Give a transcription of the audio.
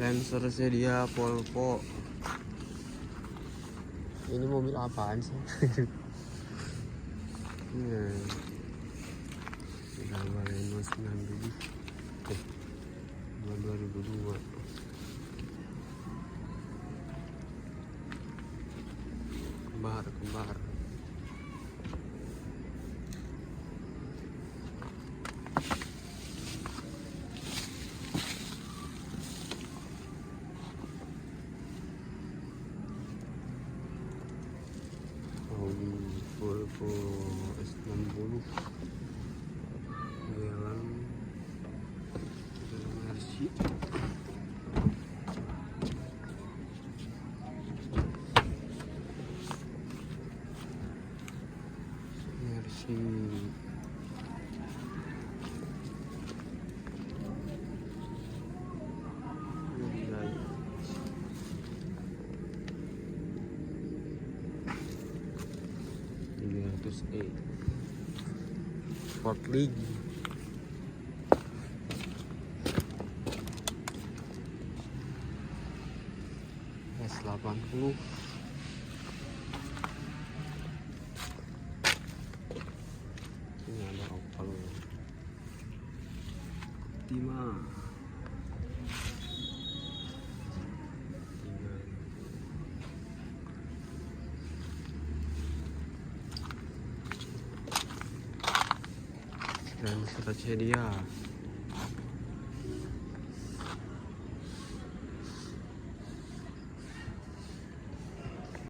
Lancer Sedia Volvo. Ini mobil apaan sih? Gambar Renault 2002. Kembar. Volvo S60 jalan Mercy. Sport League S80. Ini ada Opel Optima. Dan Sedia.